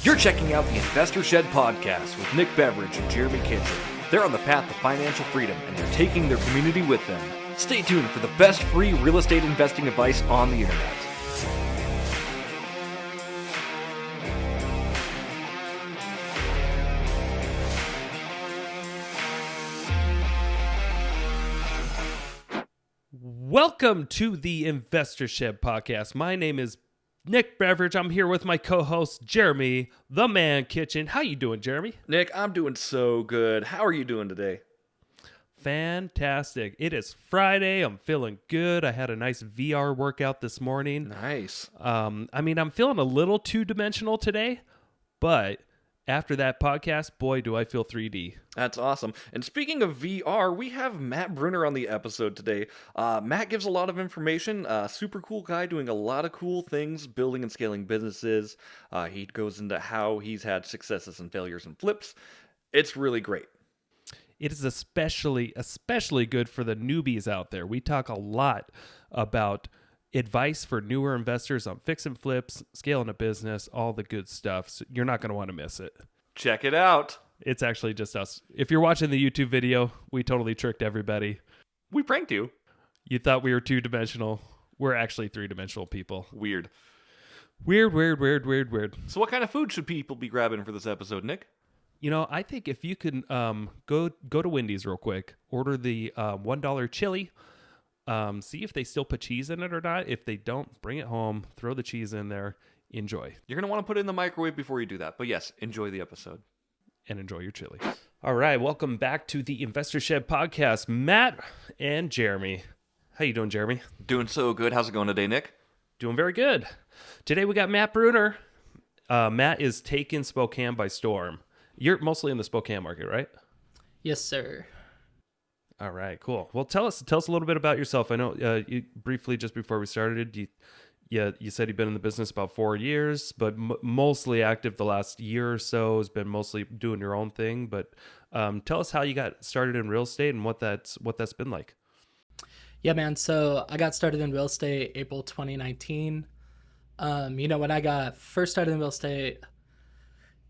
You're checking out the Investor Shed podcast with Nick Beveridge and Jeremy Kitchen. They're on the path to financial freedom and they're taking their community with them. Stay tuned for the best free real estate investing advice on the internet. Welcome to the Investor Shed podcast. My name is Nick Beveridge. I'm here with my co-host, Jeremy, the Man Kitchen. How you doing, Jeremy? Nick, I'm doing so good. How are you doing today? Fantastic. It is Friday. I'm feeling good. I had a nice VR workout this morning. Nice. I'm feeling a little two-dimensional today, but after that podcast, boy, do I feel 3D. That's awesome. And speaking of VR, we have Matt Brunner on the episode today. Matt gives a lot of information. Super cool guy doing a lot of cool things, building and scaling businesses. He goes into how he's had successes and failures and flips. It's really great. It is especially good for the newbies out there. We talk a lot about advice for newer investors on fix and flips, scaling a business, all the good stuff. So you're not going to want to miss it. Check it out. It's actually just us. If you're watching the YouTube video, we totally tricked everybody. We pranked you. You thought we were two-dimensional. We're actually three-dimensional people. Weird. Weird. So what kind of food should people be grabbing for this episode, Nick? You know, I think if you can go to Wendy's real quick, order the $1 chili, see if they still put cheese in it or not. If they don't, bring it home, throw the cheese in there, enjoy. You're going to want to put it in the microwave before you do that. But yes, enjoy the episode. And enjoy your chili. All right, welcome back to the Investor Shed podcast. Matt and Jeremy. How you doing, Jeremy? Doing so good. How's it going today, Nick? Doing very good. Today we got Matt Brunner. Matt is taking Spokane by storm. You're mostly in the Spokane market, right? Yes, sir. All right, cool. Well, tell us a little bit about yourself. I know you briefly just before we started, you said you've been in the business about 4 years, but mostly active the last year or so has been mostly doing your own thing. But tell us how you got started in real estate and what that's been like. Yeah, man. So I got started in real estate April 2019. When I got first started in real estate,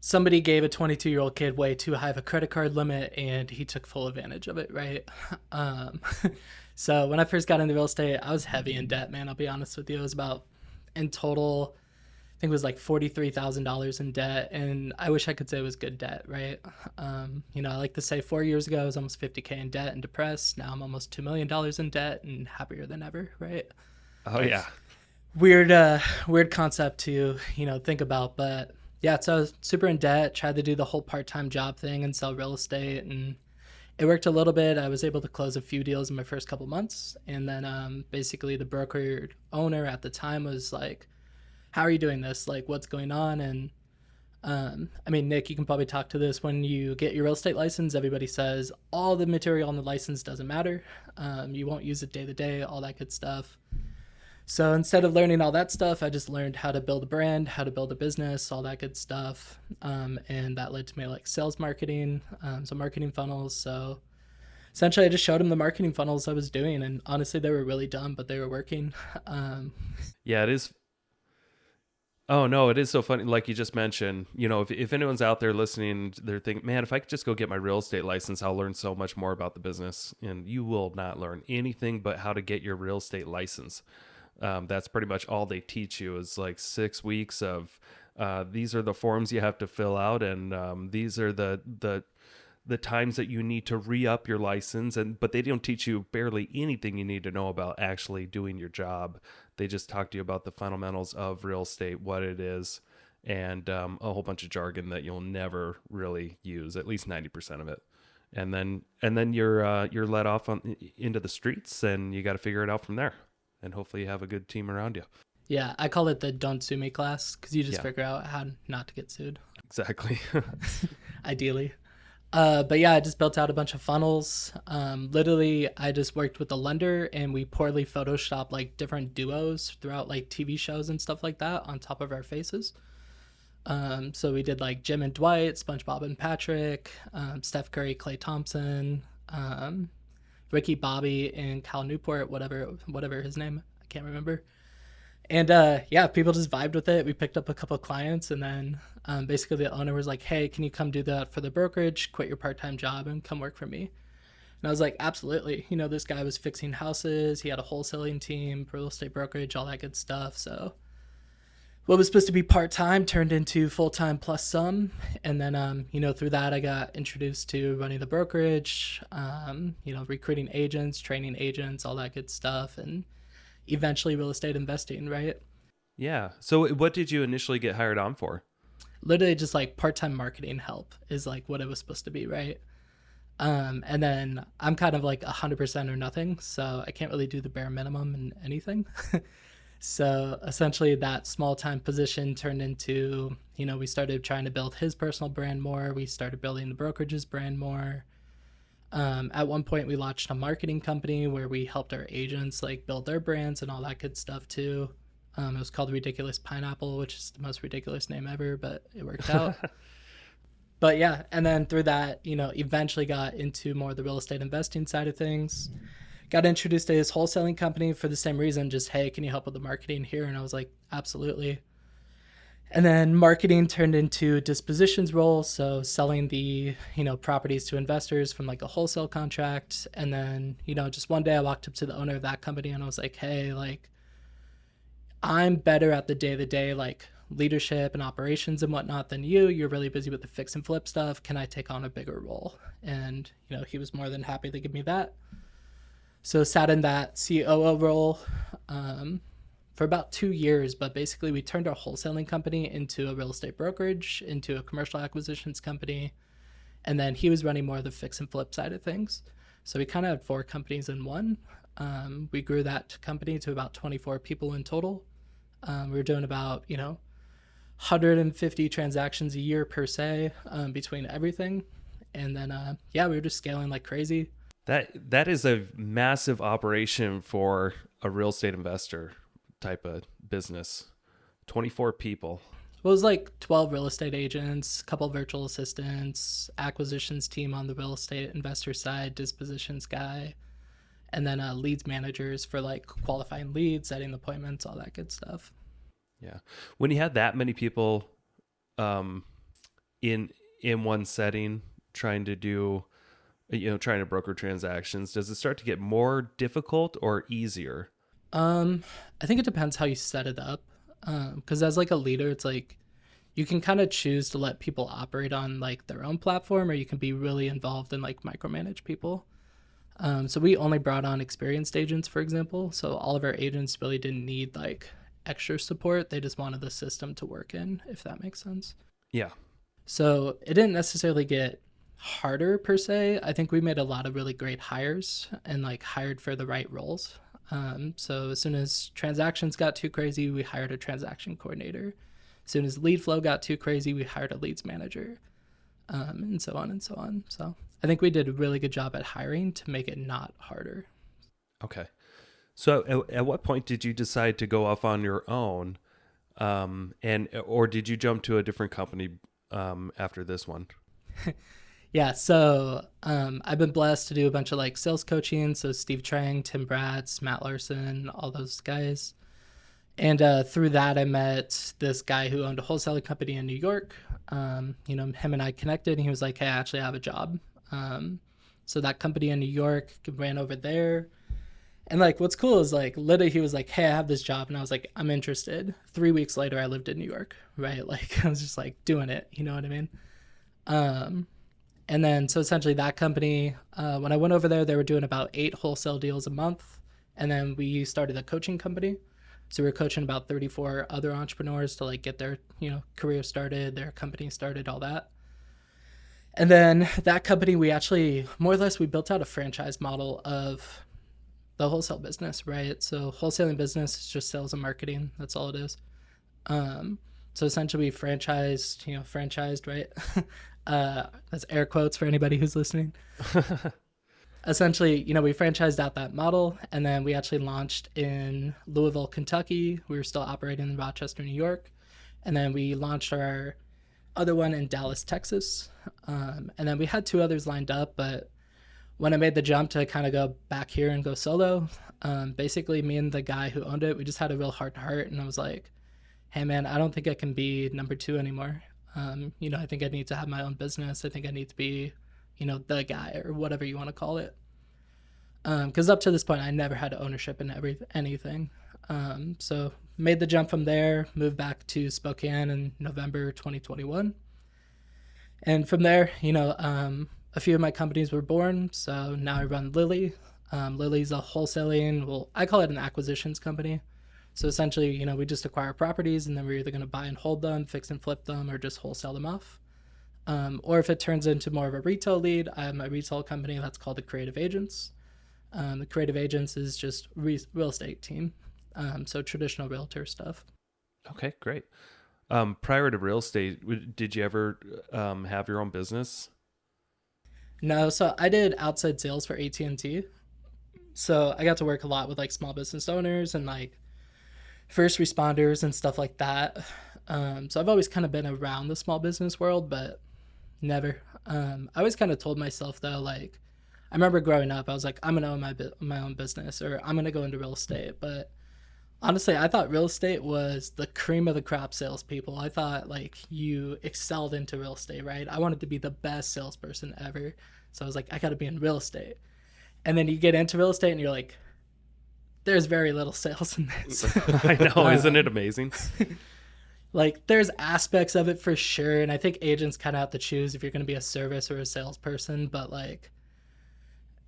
somebody gave a 22-year-old kid way too high of a credit card limit, and he took full advantage of it, right? So when I first got into real estate, I was heavy in debt, man. I'll be honest with you. It was about, in total, I think it was like $43,000 in debt, and I wish I could say it was good debt, right? I like to say 4 years ago, I was almost $50K in debt and depressed. Now I'm almost $2 million in debt and happier than ever, right? Oh, yeah. Weird concept to, think about, but yeah, so I was super in debt, tried to do the whole part-time job thing and sell real estate, and it worked a little bit. I was able to close a few deals in my first couple months, and then basically the broker owner at the time was like, how are you doing this? Like, what's going on? And Nick, you can probably talk to this. When you get your real estate license, everybody says all the material on the license doesn't matter. You won't use it day to day, all that good stuff. So instead of learning all that stuff, I just learned how to build a brand, how to build a business, all that good stuff. And that led to me like sales marketing, some marketing funnels. So essentially I just showed them the marketing funnels I was doing. And honestly, they were really dumb, but they were working. Yeah, it is. Oh, no, it is so funny. Like you just mentioned, if anyone's out there listening, they're thinking, man, if I could just go get my real estate license, I'll learn so much more about the business. And you will not learn anything but how to get your real estate license. That's pretty much all they teach you is like 6 weeks of these are the forms you have to fill out, and these are the times that you need to re-up your license. But they don't teach you barely anything you need to know about actually doing your job. They just talk to you about the fundamentals of real estate, what it is, and a whole bunch of jargon that you'll never really use, at least 90% of it. And then you're let off into the streets, and you got to figure it out from there. And hopefully you have a good team around you. Yeah, I call it the don't sue me class, because you just figure out how not to get sued. Exactly. Ideally. But yeah, I just built out a bunch of funnels. Literally, I just worked with the lender, and we poorly photoshopped like different duos throughout like TV shows and stuff like that on top of our faces. So we did like Jim and Dwight, SpongeBob and Patrick, Steph Curry, Klay Thompson, Ricky Bobby, and Cal Newport, whatever his name, I can't remember. And yeah, people just vibed with it. We picked up a couple of clients, and then basically the owner was like, "Hey, can you come do that for the brokerage? Quit your part-time job and come work for me." And I was like, "Absolutely." You know, this guy was fixing houses. He had a wholesaling team, real estate brokerage, all that good stuff. So what was supposed to be part-time turned into full-time plus some. And then you know, through that I got introduced to running the brokerage, you know, recruiting agents, training agents, all that good stuff, and eventually real estate investing, right? Yeah. So what did you initially get hired on for? Literally just like part-time marketing help is like what it was supposed to be, right? And then I'm kind of like 100% or nothing, so I can't really do the bare minimum in anything. So essentially that small time position turned into, you know, we started trying to build his personal brand more. We started building the brokerage's brand more. At one point we launched a marketing company where we helped our agents like build their brands and all that good stuff too. It was called Ridiculous Pineapple, which is the most ridiculous name ever, but it worked out. But yeah, and then through that, you know, eventually got into more of the real estate investing side of things. Got introduced to his wholesaling company for the same reason, just, hey, can you help with the marketing here? And I was like, absolutely. And then marketing turned into dispositions role, so selling the, you know, properties to investors from like a wholesale contract. And then, you know, just one day I walked up to the owner of that company and I was like, hey, like, I'm better at the day-to-day like leadership and operations and whatnot than you. You're really busy with the fix and flip stuff. Can I take on a bigger role? And, you know, he was more than happy to give me that. So sat in that COO role for about 2 years, but basically we turned our wholesaling company into a real estate brokerage, into a commercial acquisitions company, and then he was running more of the fix and flip side of things. So we kind of had 4 companies in one. We grew that company to about 24 people in total. We were doing about, you know, 150 transactions a year per se, between everything. And then, yeah, we were just scaling like crazy. That is a massive operation for a real estate investor type of business. 24 people. Well, it was like 12 real estate agents, a couple virtual assistants, acquisitions team on the real estate investor side, dispositions guy, and then leads managers for like qualifying leads, setting appointments, all that good stuff. Yeah. When you had that many people um in one setting trying to do, you know, trying to broker transactions, does it start to get more difficult or easier? I think it depends how you set it up. Because as like a leader, it's like you can kind of choose to let people operate on like their own platform, or you can be really involved and like micromanage people. So we only brought on experienced agents, for example. So all of our agents really didn't need like extra support. They just wanted the system to work in, if that makes sense. Yeah. So it didn't necessarily get harder per se. I think we made a lot of really great hires and like hired for the right roles. So as soon as transactions got too crazy, we hired a transaction coordinator. As soon as lead flow got too crazy, we hired a leads manager, and so on and so on. So I think we did a really good job at hiring to make it not harder. Okay. So at what point did you decide to go off on your own? And or did you jump to a different company after this one? Yeah, so I've been blessed to do a bunch of like sales coaching. So Steve Trang, Tim Bratz, Matt Larson, all those guys. And through that, I met this guy who owned a wholesaling company in New York. You know, him and I connected, and he was like, "Hey, I actually have a job." So that company in New York ran over there. And like, what's cool is like, literally, he was like, "Hey, I have this job," and I was like, "I'm interested." 3 weeks later, I lived in New York, right? Like, I was just like doing it. You know what I mean? And then, so essentially, that company, when I went over there, they were doing about 8 wholesale deals a month. And then we started a coaching company. So we were coaching about 34 other entrepreneurs to like get their, you know, career started, their company started, all that. And then that company, we actually more or less we built out a franchise model of the wholesale business, right? So wholesaling business is just sales and marketing. That's all it is. So essentially we franchised, right? That's air quotes for anybody who's listening. Essentially, you know, we franchised out that model, and then we actually launched in Louisville, Kentucky. We were still operating in Rochester, New York. And then we launched our other one in Dallas, Texas. And then we had 2 others lined up, but when I made the jump to kind of go back here and go solo, Basically, me and the guy who owned it, we just had a real heart to heart, and I was like, "Hey, man, I don't think I can be number two anymore. I think I need to have my own business. I think I need to be, the guy or whatever you want to call it. Because up to this point, I never had ownership in anything. So made the jump from there, moved back to Spokane in November 2021, and from there, a few of my companies were born. So now I run Lily. Lily's a wholesaling, well, I call it an acquisitions company. So essentially, we just acquire properties and then we're either going to buy and hold them, fix and flip them, or just wholesale them off. Or if it turns into more of a retail lead, I have my retail company that's called the Creative Agents. The Creative Agents is just real estate team. So traditional realtor stuff. Okay, great. Prior to real estate, did you ever have your own business? No, so I did outside sales for AT&T. So I got to work a lot with like small business owners and like first responders and stuff like that. So I've always kind of been around the small business world, but never. I always kind of told myself though, like I remember growing up, I was like, I'm gonna own my own business or I'm gonna go into real estate. But honestly, I thought real estate was the cream of the crop salespeople. I thought like you excelled into real estate, right? I wanted to be the best salesperson ever. So I was like, I gotta be in real estate. And then you get into real estate and you're like, there's very little sales in this. I know, isn't it amazing? Like there's aspects of it for sure. And I think agents kind of have to choose if you're going to be a service or a salesperson, but like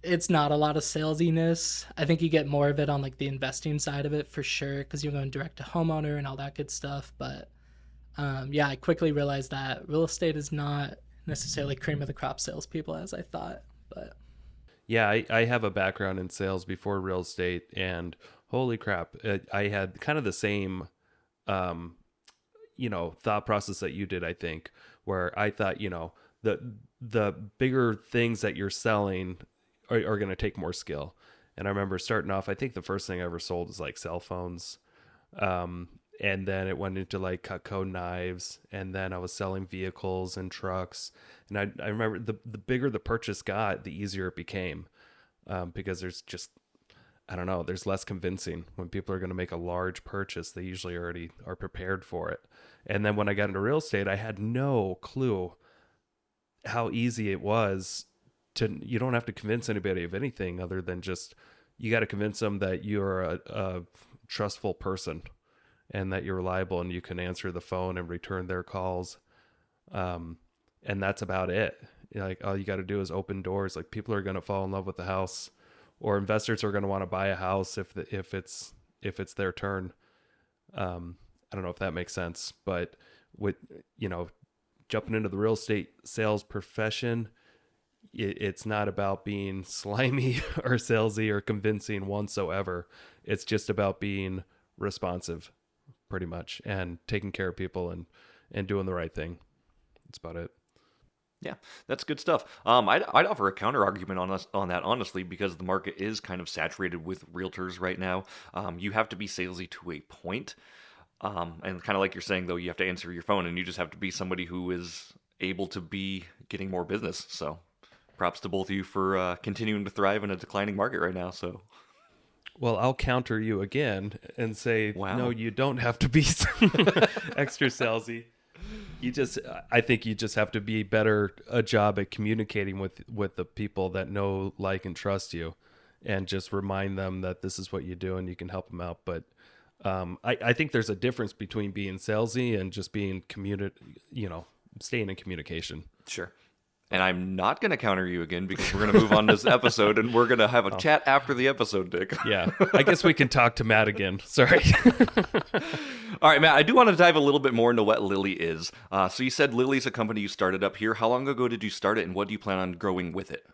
it's not a lot of salesiness. I think you get more of it on like the investing side of it for sure, because you're going direct to homeowner and all that good stuff. But yeah, I quickly realized that real estate is not necessarily cream of the crop salespeople as I thought. But Yeah, I have a background in sales before real estate, and holy crap, I had kind of the same, thought process that you did, I think, where I thought, the bigger things that you're selling are going to take more skill. And I remember starting off, I think the first thing I ever sold was like cell phones. And then it went into like Cutco knives, and then I was selling vehicles and trucks. And I remember the bigger the purchase got, the easier it became, because there's just, I don't know, there's less convincing. When people are going to make a large purchase, they usually already are prepared for it. And then when I got into real estate, I had no clue how easy it was you don't have to convince anybody of anything other than just, you got to convince them that you're a trustful person and that you're reliable and you can answer the phone and return their calls. And that's about it. Like all you got to do is open doors. Like people are going to fall in love with the house, or investors are going to want to buy a house if it's their turn. I don't know if that makes sense, but with, jumping into the real estate sales profession, it's not about being slimy or salesy or convincing whatsoever. It's just about being responsive, pretty much, and taking care of people and doing the right thing. That's about it. Yeah, that's good stuff. I'd offer a counter argument on that, honestly, because the market is kind of saturated with realtors right now. You have to be salesy to a point. And kind of like you're saying, though, you have to answer your phone, and you just have to be somebody who is able to be getting more business. So props to both of you for continuing to thrive in a declining market right now. So, well, I'll counter you again and say, wow. No, you don't have to be extra salesy. I think you just have to be better a job at communicating with the people that know, like, and trust you, and just remind them that this is what you do and you can help them out. But I think there's a difference between being salesy and just being staying in communication. Sure. And I'm not going to counter you again because we're going to move on this episode and we're going to have a chat after the episode, Dick. Yeah. I guess we can talk to Matt again. Sorry. All right, Matt, I do want to dive a little bit more into what Lily is. So you said Lily's a company you started up here. How long ago did you start it, and what do you plan on growing with it?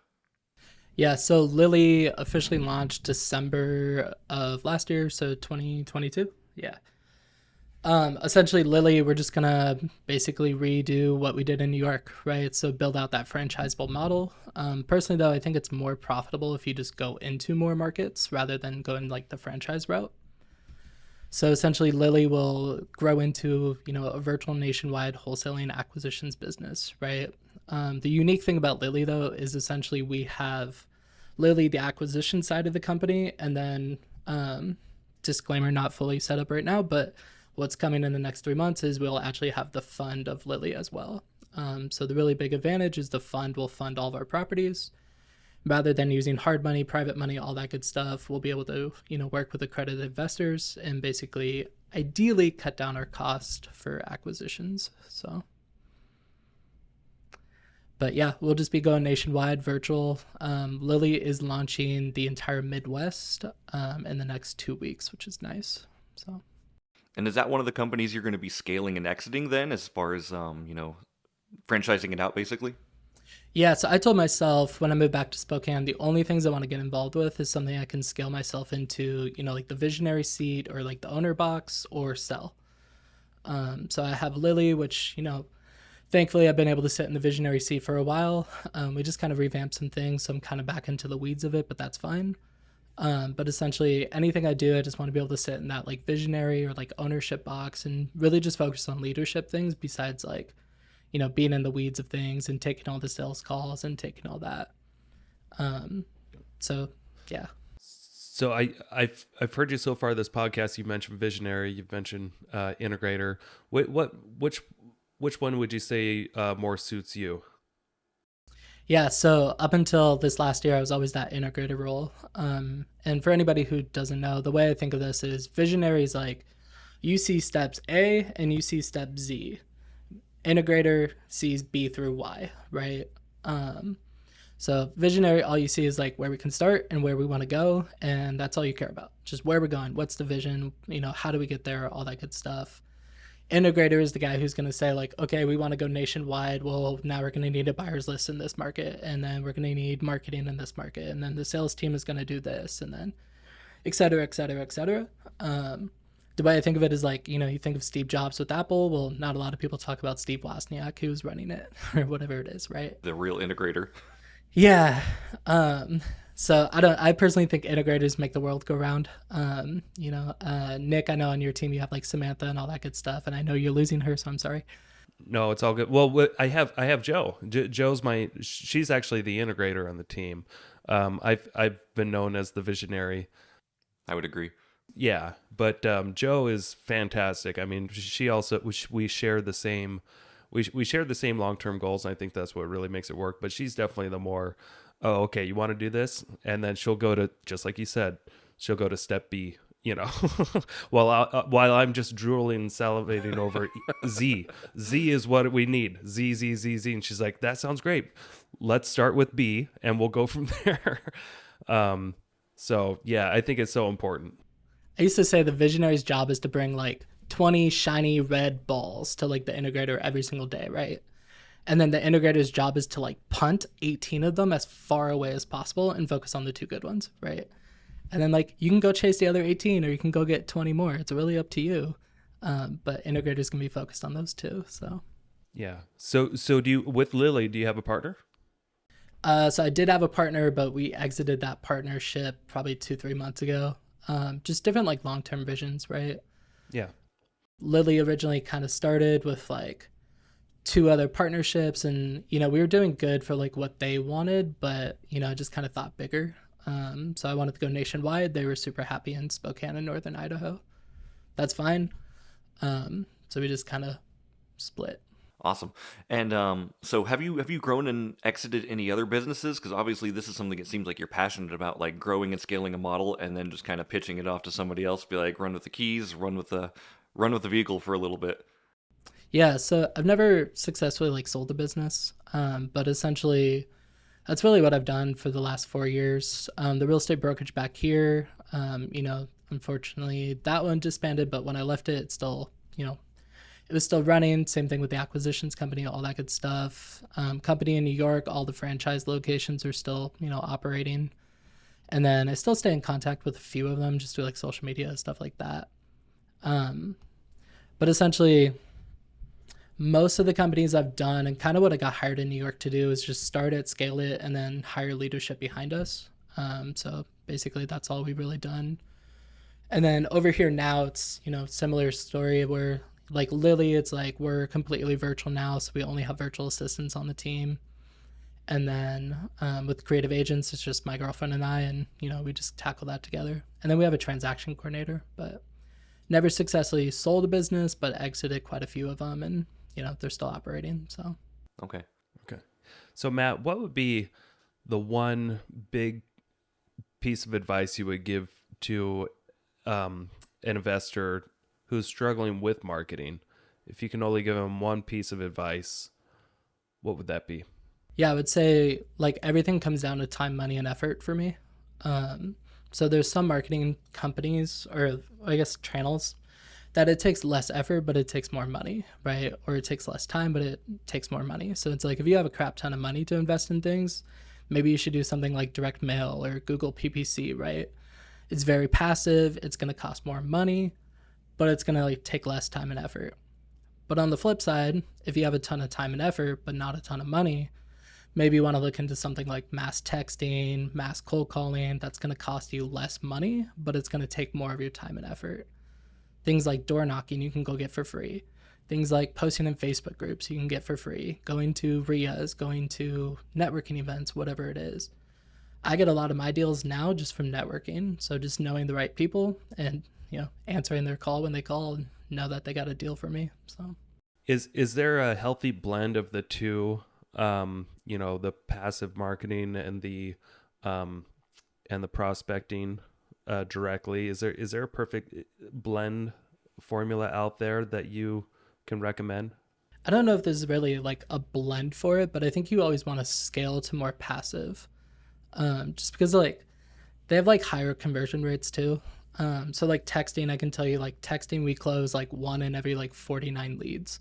yeah, so Lily officially launched December of last year, so 2022. Yeah. Essentially, Lily, we're just gonna basically redo what we did in New York, right? So build out that franchisable model. Personally, though, I think it's more profitable if you just go into more markets rather than going like the franchise route. So essentially, Lily will grow into a virtual nationwide wholesaling acquisitions business, right? The unique thing about Lily, though, is essentially we have Lily, the acquisition side of the company, and then Um, Disclaimer, not fully set up right now, but what's coming in the next 3 months is we'll actually have the fund of Lily as well. So the really big advantage is the fund will fund all of our properties rather than using hard money, private money, all that good stuff. We'll be able to, work with accredited investors and basically ideally cut down our cost for acquisitions. So, but yeah, we'll just be going nationwide virtual. Lily is launching the entire Midwest in the next 2 weeks, which is nice. So, And is that one of the companies you're going to be scaling and exiting then, as far as franchising it out, basically? yeah, so I told myself when I moved back to Spokane, the only things I want to get involved with is something I can scale myself into, like the visionary seat or like the owner box or sell. So I have Lily, which, thankfully I've been able to sit in the visionary seat for a while. We just kind of revamped some things, so I'm kind of back into the weeds of it, but that's fine. But essentially anything I do, I just want to be able to sit in that like visionary or like ownership box and really just focus on leadership things besides like, being in the weeds of things and taking all the sales calls and taking all that. So yeah. So I've heard you so far this podcast. You mentioned visionary. You've mentioned integrator. Which one would you say more suits you? Yeah, so up until this last year, I was always that integrator role. And for anybody who doesn't know, the way I think of this is visionary is like you see steps A and you see step Z. Integrator sees B through Y, right? So visionary, all you see is like where we can start and where we want to go, and that's all you care about. Just where we're going, what's the vision, how do we get there, all that good stuff. Integrator is the guy who's going to say like, okay, we want to go nationwide. Well, now we're going to need a buyer's list in this market, and then we're going to need marketing in this market, and then the sales team is going to do this, and then et cetera, et cetera, et cetera. The way I think of it is like, you think of Steve Jobs with Apple. Well, not a lot of people talk about Steve Wozniak, who's running it or whatever it is, right? The real integrator. Yeah. So I personally think integrators make the world go round. Nick, I know on your team you have like Samantha and all that good stuff, and I know you're losing her, so I'm sorry. No, it's all good. Well, I have Joe. Joe's she's actually the integrator on the team. I've been known as the visionary. I would agree. Yeah, but Joe is fantastic. I mean, she also we share the same we share the same long-term goals, and I think that's what really makes it work. But she's definitely the more, oh, okay, you want to do this, and then she'll go to, just like you said, she'll go to step B. While I'm just drooling and salivating over Z. Z is what we need. Z Z Z Z, and she's like, that sounds great. Let's start with B, and we'll go from there. So yeah, I think it's so important. I used to say the visionary's job is to bring like 20 shiny red balls to like the integrator every single day, right? And then the integrator's job is to like punt 18 of them as far away as possible and focus on the 2 good ones, right? And then like you can go chase the other 18 or you can go get 20 more. It's really up to you. But integrators can be focused on those 2. So yeah. So do you, with Lily, do you have a partner? So I did have a partner, but we exited that partnership probably 2-3 months ago. Just different like long-term visions, right? Yeah. Lily originally kind of started with like 2 other partnerships, and we were doing good for like what they wanted, but I just kind of thought bigger. So I wanted to go nationwide. They were super happy in Spokane and Northern Idaho. That's fine. So we just kind of split. Awesome. And so have you grown and exited any other businesses? Because obviously this is something it seems like you're passionate about, like growing and scaling a model and then just kind of pitching it off to somebody else. Be like, run with the keys, run with the vehicle for a little bit. Yeah, so I've never successfully like sold a business, but essentially that's really what I've done for the last 4 years. The real estate brokerage back here, unfortunately that one disbanded, but when I left it, it still, it was still running. Same thing with the acquisitions company, all that good stuff. Company in New York, all the franchise locations are still, operating. And then I still stay in contact with a few of them, just do like social media, stuff like that. But essentially, most of the companies I've done and kind of what I got hired in New York to do is just start it, scale it, and then hire leadership behind us. So basically that's all we've really done. And then over here now, it's, similar story where like Lily, it's like we're completely virtual now. So we only have virtual assistants on the team. And then with creative agents, it's just my girlfriend and I, and we just tackle that together. And then we have a transaction coordinator, but never successfully sold a business, but exited quite a few of them, and they're still operating. So Okay. Okay. So Matt, what would be the one big piece of advice you would give to an investor who's struggling with marketing? If you can only give them one piece of advice, what would that be? yeah, I would say like everything comes down to time, money, and effort for me. So there's some marketing companies, or I guess channels, that it takes less effort, but it takes more money, right? Or it takes less time, but it takes more money. So it's like if you have a crap ton of money to invest in things, maybe you should do something like direct mail or Google PPC, right? It's very passive. It's going to cost more money, but it's going to like take less time and effort. But on the flip side, if you have a ton of time and effort, but not a ton of money, maybe you want to look into something like mass texting, mass cold calling. That's going to cost you less money, but it's going to take more of your time and effort. Things like door knocking, you can go get for free. Things like posting in Facebook groups, you can get for free. Going to RIAs, going to networking events, whatever it is. I get a lot of my deals now just from networking. So just knowing the right people and, answering their call when they call and know that they got a deal for me. So Is there a healthy blend of the two? The passive marketing and the prospecting directly. Is there a perfect blend formula out there that you can recommend? I don't know if there's really like a blend for it, but I think you always want to scale to more passive. Just because like they have like higher conversion rates too. So like texting, I can tell you like texting, we close like 1 in every like 49 leads.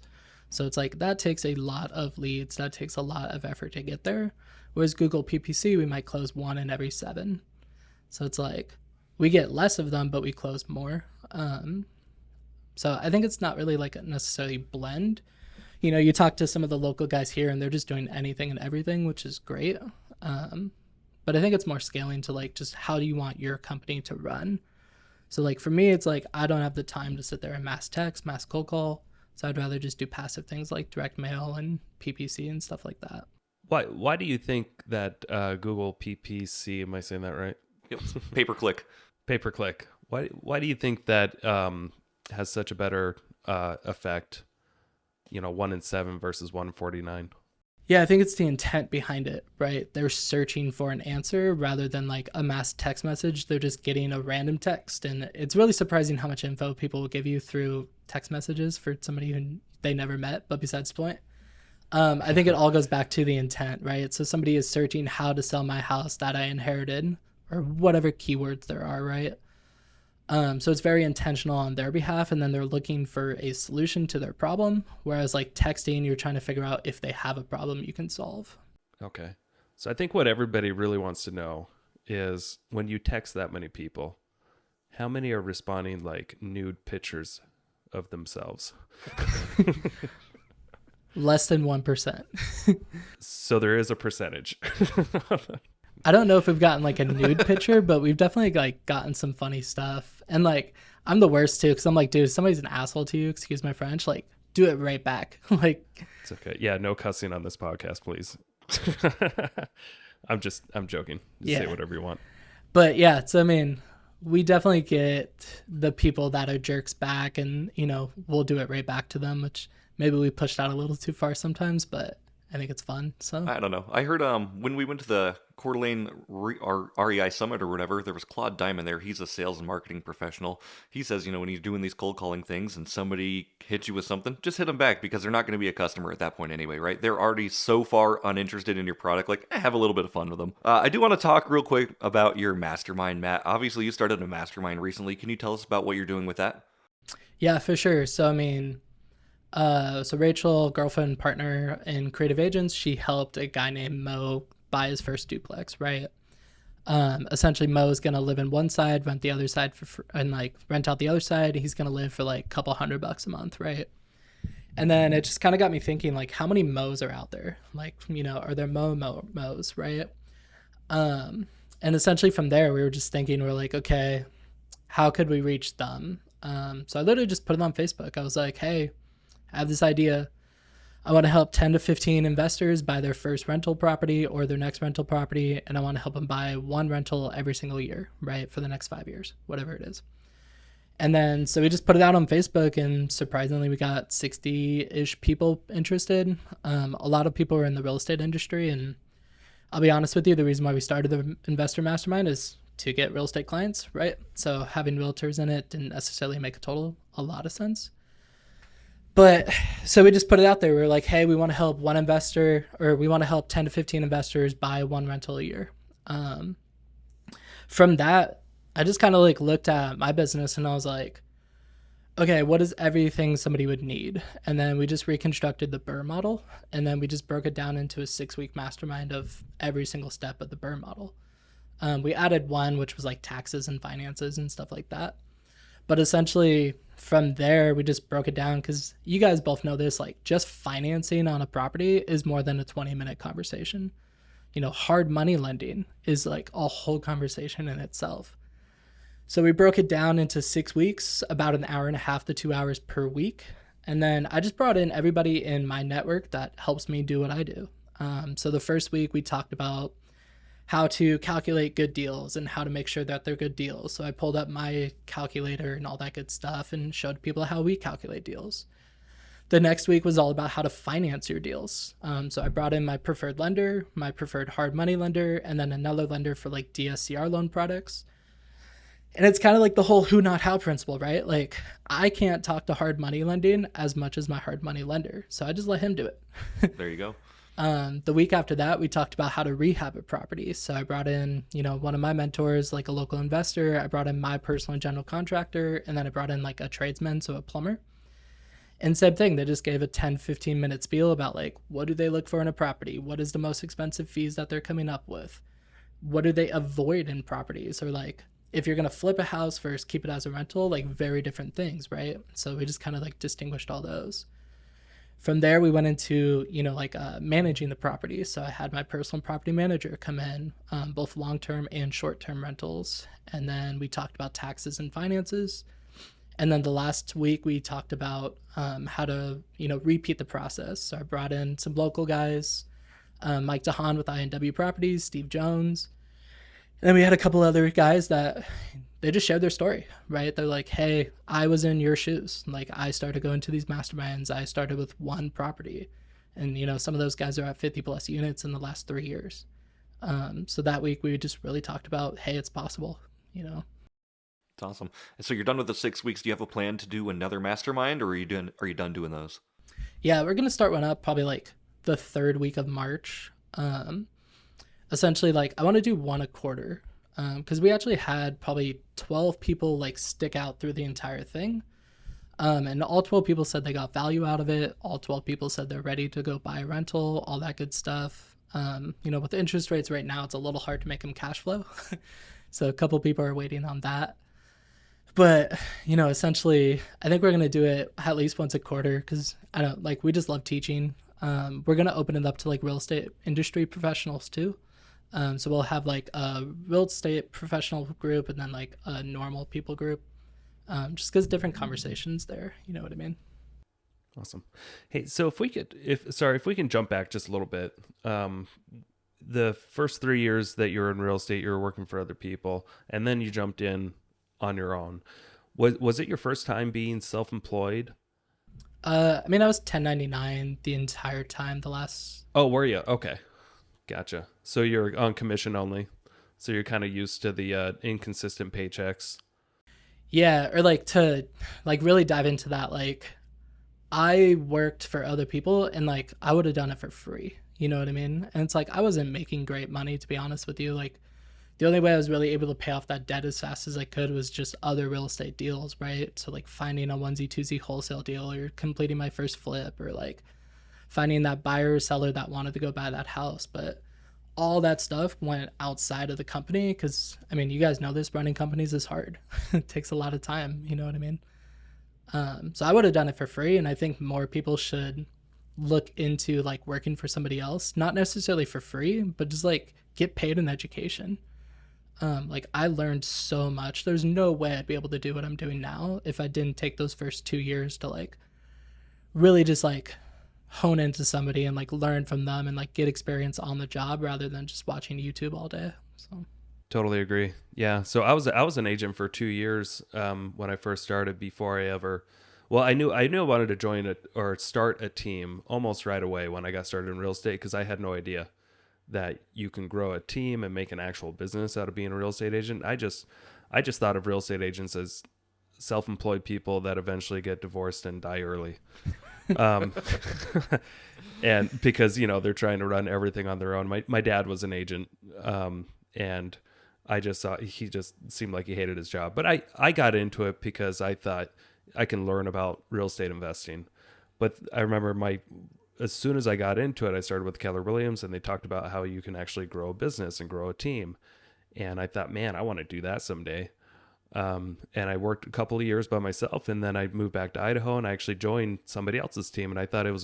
So it's like that takes a lot of leads. That takes a lot of effort to get there. Whereas Google PPC, we might close 1 in every 7. So it's like we get less of them, but we close more. So I think it's not really like a necessarily blend. You talk to some of the local guys here and they're just doing anything and everything, which is great. But I think it's more scaling to like just how do you want your company to run? So like for me, it's like I don't have the time to sit there and mass text, mass cold call. So I'd rather just do passive things like direct mail and PPC and stuff like that. Why do you think that Google PPC, am I saying that right? Yep. Pay-per-click. Pay-per-click. Why do you think that has such a better effect? 1 in 7 versus 1 in 49. Yeah, I think it's the intent behind it, right? They're searching for an answer rather than like a mass text message. They're just getting a random text. And it's really surprising how much info people will give you through text messages for somebody who they never met, but besides the point. I think it all goes back to the intent, right? So somebody is searching how to sell my house that I inherited or whatever keywords there are, right? So it's very intentional on their behalf, and then they're looking for a solution to their problem. Whereas like texting, you're trying to figure out if they have a problem you can solve. Okay. So I think what everybody really wants to know is when you text that many people, how many are responding like nude pictures of themselves? Less than 1%. So there is a percentage. I don't know if we've gotten like a nude picture, but we've definitely like gotten some funny stuff. And like, I'm the worst too, because I'm like, dude, if somebody's an asshole to you, excuse my French, like, do it right back. Like, it's okay. Yeah, no cussing on this podcast, please. I'm joking. Just say whatever you want. But yeah, so I mean, we definitely get the people that are jerks back, and we'll do it right back to them, which maybe we pushed out a little too far sometimes, but I think it's fun. So I don't know. I heard when we went to the Coeur d'Alene REI Summit or whatever, there was Claude Diamond there. He's a sales and marketing professional. He says, when you're doing these cold calling things and somebody hits you with something, just hit them back because they're not going to be a customer at that point anyway, right? They're already so far uninterested in your product. Like, have a little bit of fun with them. I do want to talk real quick about your mastermind, Matt. Obviously, you started a mastermind recently. Can you tell us about what you're doing with that? Yeah, for sure. So I mean, so Rachel, girlfriend, partner in creative agents, she helped a guy named Mo buy his first duplex, right? Essentially Mo is going to live in one side, rent the other side and like rent out the other side. He's going to live for like a couple $100 a month, right? And then it just kind of got me thinking, like, how many Mo's are out there? Like, are there Mo's, right? And essentially from there, we were just thinking, we're like, okay, how could we reach them? So I literally just put it on Facebook. I was like, hey, I have this idea. I want to help 10 to 15 investors buy their first rental property or their next rental property. And I want to help them buy one rental every single year, right? For the next 5 years, whatever it is. And then, so we just put it out on Facebook, and surprisingly, we got 60-ish people interested. A lot of people are in the real estate industry. And I'll be honest with you, the reason why we started the Investor Mastermind is to get real estate clients, right? So having realtors in it didn't necessarily make a lot of sense. But so we just put it out there. We were like, hey, we want to help one investor, or we want to help 10 to 15 investors buy one rental a year. From that, I just kind of like looked at my business and I was like, okay, what is everything somebody would need? And then we just reconstructed the BRRRR model. And then we just broke it down into a 6-week mastermind of every single step of the BRRRR model. We added one, which was like taxes and finances and stuff like that. But essentially from there, we just broke it down because you guys both know this, like just financing on a property is more than a 20-minute conversation. You know, hard money lending is like a whole conversation in itself. So we broke it down into 6 weeks, about an hour and a half to 2 hours per week. And then I just brought in everybody in my network that helps me do what I do. So the first week we talked about how to calculate good deals and how to make sure that they're good deals. So I pulled up my calculator and all that good stuff and showed people how we calculate deals. The next week was all about how to finance your deals. So I brought in my preferred lender, my preferred hard money lender, and then another lender for like DSCR loan products. And it's kind of like the whole who, not how principle, right? Like I can't talk to hard money lending as much as my hard money lender. So I just let him do it. There you go. The week after that, we talked about how to rehab a property. So I brought in, one of my mentors, like a local investor. I brought in my personal general contractor, and then I brought in like a tradesman, so a plumber. And same thing, they just gave a 10-15 minute spiel about like, what do they look for in a property? What is the most expensive fees that they're coming up with? What do they avoid in properties? Or like, if you're going to flip a house versus keep it as a rental, like very different things, right? So we just kind of like distinguished all those. From there, we went into, managing the property. So I had my personal property manager come in, both long-term and short-term rentals. And then we talked about taxes and finances. And then the last week we talked about how to, repeat the process. So I brought in some local guys, Mike DeHaan with INW Properties, Steve Jones. And then we had a couple other guys that they just shared their story, right? They're like, hey, I was in your shoes. Like I started going to these masterminds. I started with one property. And, some of those guys are at 50 plus units in the last 3 years. So that week we just really talked about, hey, it's possible, It's awesome. And so you're done with the 6 weeks. Do you have a plan to do another mastermind, or are you done doing those? Yeah, we're going to start one up probably like the 3rd week of March. Essentially, like I want to do one a quarter because we actually had probably 12 people like stick out through the entire thing. And all 12 people said they got value out of it. All 12 people said they're ready to go buy a rental, all that good stuff. With the interest rates right now, it's a little hard to make them cash flow. So a couple people are waiting on that. But, essentially, I think we're going to do it at least once a quarter because we just love teaching. We're going to open it up to like real estate industry professionals too. So we'll have like a real estate professional group and then like a normal people group, just because different conversations there. You know what I mean? Awesome. Hey, so if we can jump back just a little bit. The first 3 years that you were in real estate, you were working for other people, and then you jumped in on your own. Was it your first time being self-employed? I was 1099 the entire time. Oh, were you? Okay. Gotcha. So you're on commission only. So you're kind of used to the inconsistent paychecks. Yeah, or like to like really dive into that, like I worked for other people and like I would have done it for free. You know what I mean? And it's like I wasn't making great money, to be honest with you. Like the only way I was really able to pay off that debt as fast as I could was just other real estate deals, right? So like finding a onesie twosie wholesale deal or completing my first flip or like finding that buyer or seller that wanted to go buy that house. But all that stuff went outside of the company because, you guys know this, running companies is hard. It takes a lot of time, you know what I mean? So I would have done it for free, and I think more people should look into like working for somebody else, not necessarily for free, but just like get paid an education. Like I learned so much. There's no way I'd be able to do what I'm doing now if I didn't take those first 2 years to like really just like hone into somebody and like learn from them and like get experience on the job rather than just watching YouTube all day. So Totally agree. Yeah. So I was an agent for 2 years when I first started. Before I ever, well, I knew I wanted to join it or start a team almost right away when I got started in real estate, because I had no idea that you can grow a team and make an actual business out of being a real estate agent. I just thought of real estate agents as self-employed people that eventually get divorced and die early. Um, and because, they're trying to run everything on their own. My dad was an agent. And I just saw he just seemed like he hated his job. But I got into it because I thought I can learn about real estate investing. But I remember as soon as I got into it, I started with Keller Williams, and they talked about how you can actually grow a business and grow a team. And I thought, man, I want to do that someday. And I worked a couple of years by myself, and then I moved back to Idaho, and I actually joined somebody else's team. And I thought it was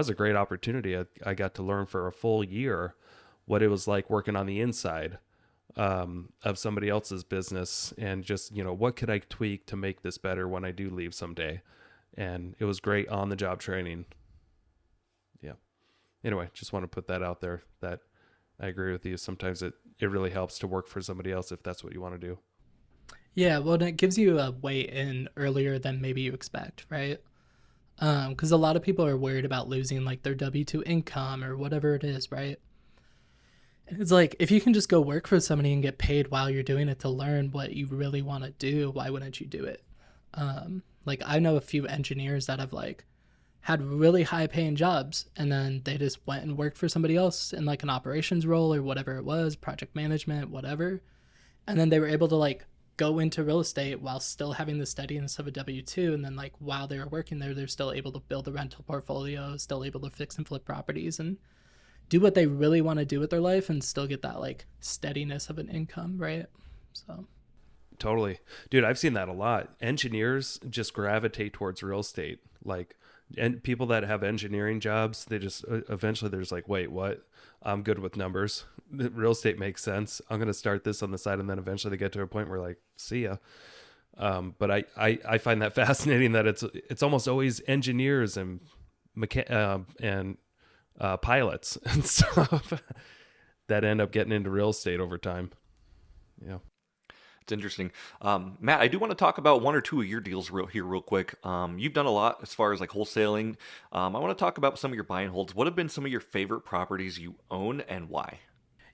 a great opportunity. I got to learn for a full year what it was like working on the inside of somebody else's business, and just, what could I tweak to make this better when I do leave someday. And it was great on the job training. Yeah. Anyway, just want to put that out there, that I agree with you. Sometimes it really helps to work for somebody else if that's what you want to do. yeah, well, it gives you a way in earlier than maybe you expect, right? Because a lot of people are worried about losing like their W-2 income or whatever it is, right? And it's like, if you can just go work for somebody and get paid while you're doing it to learn what you really want to do, why wouldn't you do it? Like I know a few engineers that have like had really high paying jobs, and then they just went and worked for somebody else in like an operations role or whatever it was, project management, whatever. And then they were able to like go into real estate while still having the steadiness of a W-2. And then like while they were working there, they're still able to build a rental portfolio, still able to fix and flip properties and do what they really want to do with their life and still get that like steadiness of an income, right? So Totally. Dude, I've seen that a lot. Engineers just gravitate towards real estate. Like, and people that have engineering jobs, they just eventually they're just like, wait, what? I'm good with numbers. Real estate makes sense. I'm going to start this on the side. And then eventually they get to a point where like, see ya. But I find that fascinating that it's almost always engineers and pilots and stuff that end up getting into real estate over time. Yeah. It's interesting. Matt, I do want to talk about one or two of your deals real quick. You've done a lot as far as like wholesaling. I want to talk about some of your buy and holds. What have been some of your favorite properties you own and why?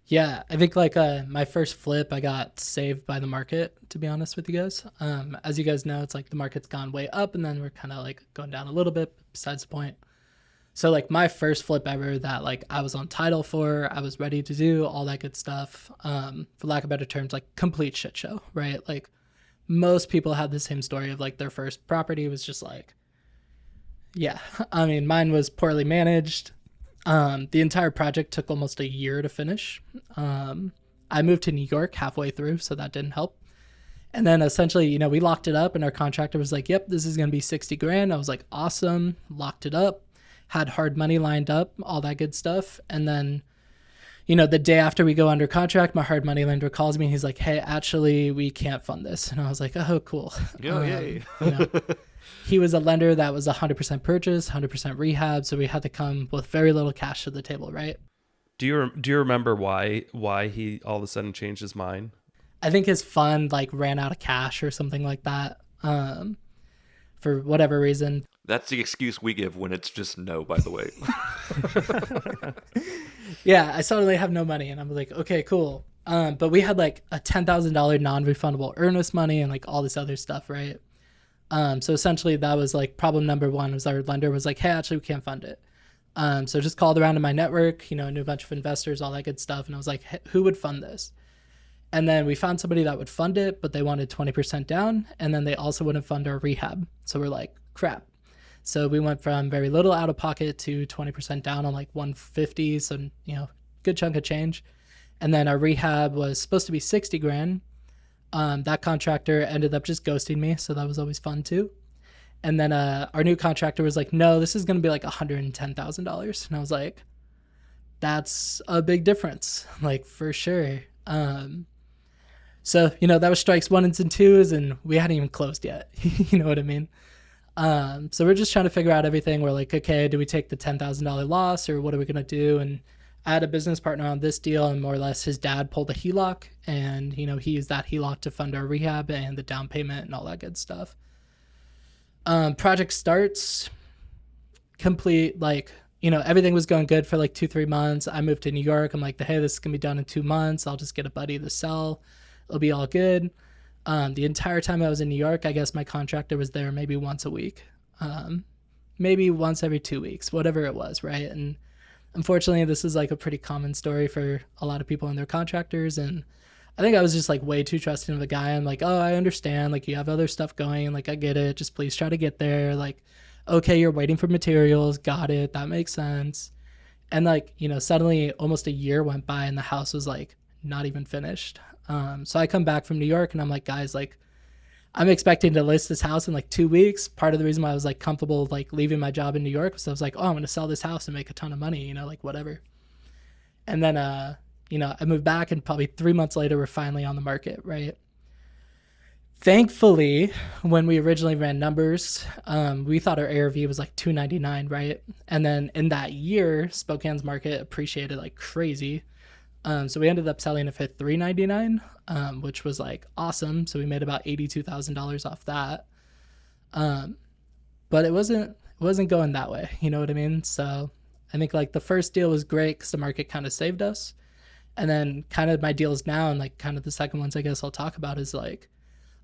yeah, I think like my first flip, I got saved by the market, to be honest with you guys. As you guys know, it's like the market's gone way up and then we're kind of like going down a little bit, besides the point. So like my first flip ever that like I was on title for, I was ready to do all that good stuff. For lack of better terms, like complete shit show, right? Like most people had the same story of like their first property was just like, yeah, I mean, mine was poorly managed. The entire project took almost a year to finish. I moved to New York halfway through, so that didn't help. And then essentially, we locked it up and our contractor was like, yep, this is going to be 60 grand. I was like, awesome. Locked it up, had hard money lined up, all that good stuff. And then, the day after we go under contract, my hard money lender calls me. He's like, hey, actually, we can't fund this. And I was like, oh, cool. Yeah, yay. He was a lender that was 100% purchase, 100% rehab. So we had to come with very little cash to the table, right? Do you remember why he all of a sudden changed his mind? I think his fund like ran out of cash or something like that. For whatever reason. That's the excuse we give when it's just no, by the way. Yeah, I suddenly have no money and I'm like, okay, cool. But we had like a $10,000 non-refundable earnest money and like all this other stuff, right? So essentially that was like problem number one was our lender was like, hey, actually we can't fund it. So just called around to my network, knew a bunch of investors, all that good stuff. And I was like, hey, who would fund this? And then we found somebody that would fund it, but they wanted 20% down. And then they also wouldn't fund our rehab. So we're like, crap. So we went from very little out of pocket to 20% down on like 150. So, good chunk of change. And then our rehab was supposed to be 60 grand. That contractor ended up just ghosting me. So that was always fun too. And then our new contractor was like, no, this is going to be like $110,000. And I was like, that's a big difference, like for sure. So, that was strikes one and twos and we hadn't even closed yet. You know what I mean? So we're just trying to figure out everything. We're like, okay, do we take the $10,000 loss or what are we going to do? And I had a business partner on this deal, and more or less his dad pulled a HELOC, and he used that HELOC to fund our rehab and the down payment and all that good stuff. Project starts complete, like, everything was going good for like 2-3 months. I moved to New York. I'm like, hey, this is gonna be done in 2 months. I'll just get a buddy to sell. It'll be all good. The entire time I was in New York, I guess my contractor was there maybe once a week, maybe once every 2 weeks, whatever it was, right? And unfortunately, this is like a pretty common story for a lot of people and their contractors. And I think I was just like way too trusting of the guy. I'm like, oh, I understand. Like, you have other stuff going. Like, I get it. Just please try to get there. Like, okay, you're waiting for materials. Got it. That makes sense. And like, suddenly almost a year went by and the house was like not even finished. So I come back from New York and I'm like, guys, like, I'm expecting to list this house in like 2 weeks. Part of the reason why I was like comfortable like leaving my job in New York was I was like, oh, I'm going to sell this house and make a ton of money, like whatever. And then, I moved back and probably 3 months later, we're finally on the market, right? Thankfully, when we originally ran numbers, we thought our ARV was like 299, right? And then in that year, Spokane's market appreciated like crazy. So we ended up selling it for 399, which was like awesome. So we made about $82,000 off that. But it wasn't going that way. You know what I mean? So I think like the first deal was great because the market kind of saved us. And then kind of my deals now, and like kind of the second ones I guess I'll talk about, is like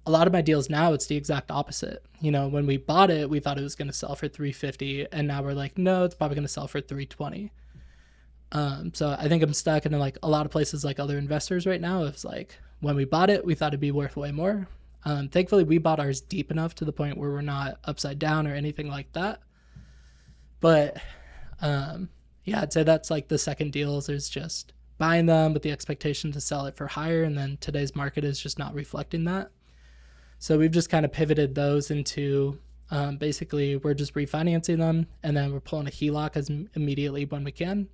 a lot of my deals now, it's the exact opposite. When we bought it, we thought it was going to sell for 350, and now we're like, no, it's probably going to sell for 320. So I think I'm stuck in like a lot of places like other investors right now. It's like when we bought it, we thought it'd be worth way more. Thankfully, we bought ours deep enough to the point where we're not upside down or anything like that. But yeah, I'd say that's like the second deal. There's just buying them with the expectation to sell it for higher, and then today's market is just not reflecting that. So we've just kind of pivoted those into basically we're just refinancing them, and then we're pulling a HELOC as immediately when we can,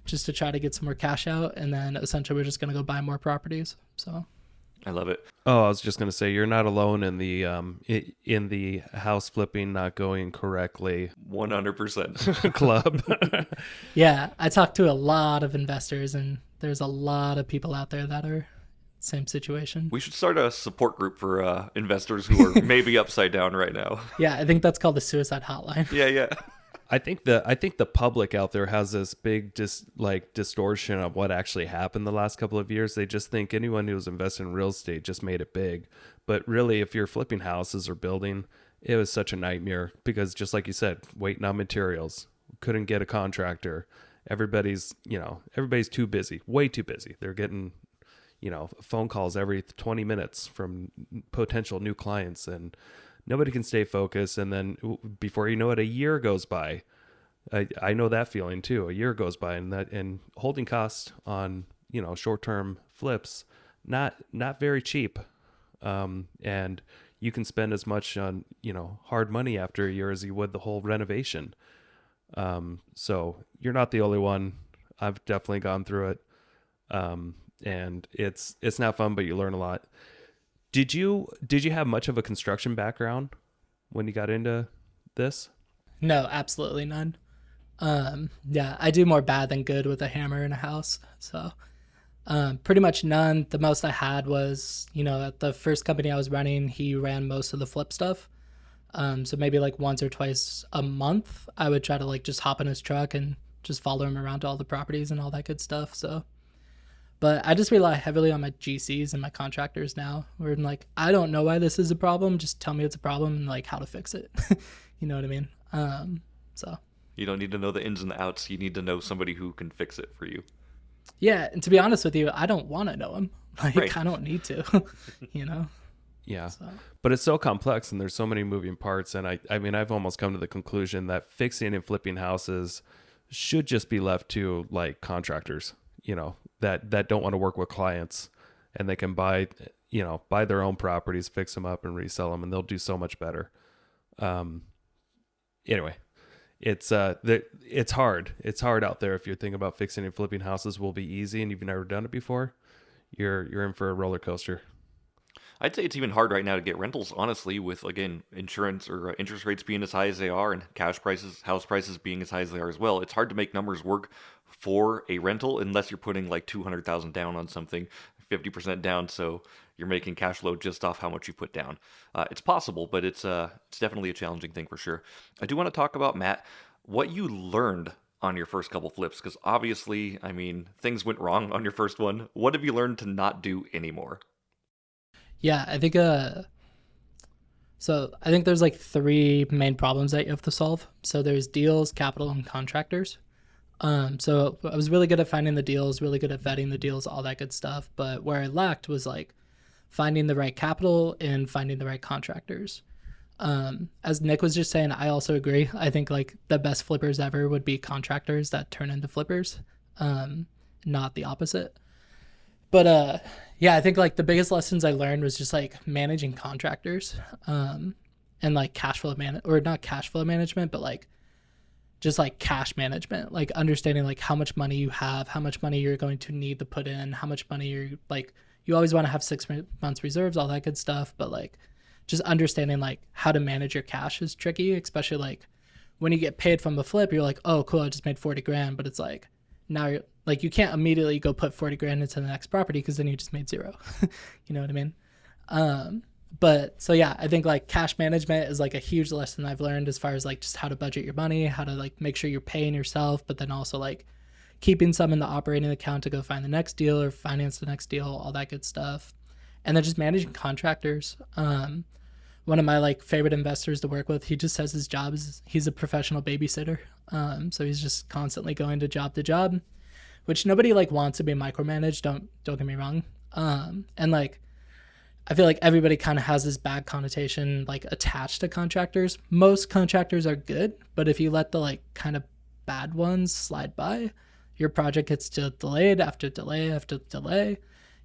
just to try to get some more cash out, and then essentially we're just going to go buy more properties. So I love it. Oh, I was just gonna say you're not alone in the house flipping not going correctly 100%. club. yeah, I talked to a lot of investors, and there's a lot of people out there that are same situation. We should start a support group for investors who are maybe upside down right now. Yeah, I think that's called the suicide hotline. Yeah, yeah. I think the public out there has this big distortion of what actually happened the last couple of years. They just think anyone who was invested in real estate just made it big. But really, if you're flipping houses or building, it was such a nightmare because just like you said, waiting on materials, couldn't get a contractor. Everybody's too busy, way too busy. They're getting, phone calls every 20 minutes from potential new clients, and nobody can stay focused. And then before you know it, a year goes by. I know that feeling too. A year goes by, and holding costs on, short-term flips, not very cheap. And you can spend as much on, hard money after a year as you would the whole renovation. So you're not the only one. I've definitely gone through it. And it's not fun, but you learn a lot. Did you have much of a construction background when you got into this? No, absolutely none. Yeah, I do more bad than good with a hammer in a house. So pretty much none. The most I had was, at the first company I was running, he ran most of the flip stuff. So maybe like once or twice a month, I would try to like just hop in his truck and just follow him around to all the properties and all that good stuff. So, but I just rely heavily on my GCs and my contractors now. Where I'm like, I don't know why this is a problem. Just tell me it's a problem and like how to fix it. You know what I mean? So You don't need to know the ins and the outs. You need to know somebody who can fix it for you. yeah, and to be honest with you, I don't want to know him. Like Right. I don't need to. Yeah. So. But it's so complex and there's so many moving parts. And I mean, I've almost come to the conclusion that fixing and flipping houses should just be left to like contractors, that don't want to work with clients, and they can buy their own properties, fix them up and resell them, and they'll do so much better. Anyway, it's hard. It's hard out there. If you're thinking about fixing and flipping houses will be easy and you've never done it before, you're in for a roller coaster. I'd say it's even hard right now to get rentals, honestly, with again insurance or interest rates being as high as they are, and cash prices, house prices being as high as they are as well. It's hard to make numbers work for a rental unless you're putting like 200,000 down on something, 50% down, so you're making cash flow just off how much you put down. It's possible, but it's definitely a challenging thing for sure. I do want to talk about, Matt, what you learned on your first couple flips, because obviously, I mean, things went wrong on your first one. What have you learned to not do anymore? Yeah, I think so I think there's like three main problems that you have to solve. So there's deals, capital, and contractors. So I was really good at finding the deals, really good at vetting the deals, all that good stuff. But where I lacked was like finding the right capital and finding the right contractors. As Nick was just saying, I also agree. I think like the best flippers ever would be contractors that turn into flippers, not the opposite. But yeah, I think like the biggest lessons I learned was just like managing contractors, and like cash flow or not cash flow management, but like just like cash management, like understanding like how much money you have, how much money you're going to need to put in, how much money you're like, you always want to have 6 months reserves, all that good stuff. But like just understanding like how to manage your cash is tricky, especially like when you get paid from the flip, you're like, oh, cool, I just made 40 grand. But it's like, now you're like, you can't immediately go put 40 grand into the next property because then you just made zero. You know what I mean? But so yeah, I think like cash management is like a huge lesson I've learned as far as like just how to budget your money, how to like make sure you're paying yourself, but then also like keeping some in the operating account to go find the next deal or finance the next deal, all that good stuff. And then just managing contractors. One of my like favorite investors to work with, he just says his job is he's a professional babysitter. So he's just constantly going to job, which nobody like wants to be micromanaged. Don't get me wrong. And like I feel like everybody kind of has this bad connotation like attached to contractors. Most contractors are good, but if you let the like kind of bad ones slide by, your project gets delayed after delay after delay.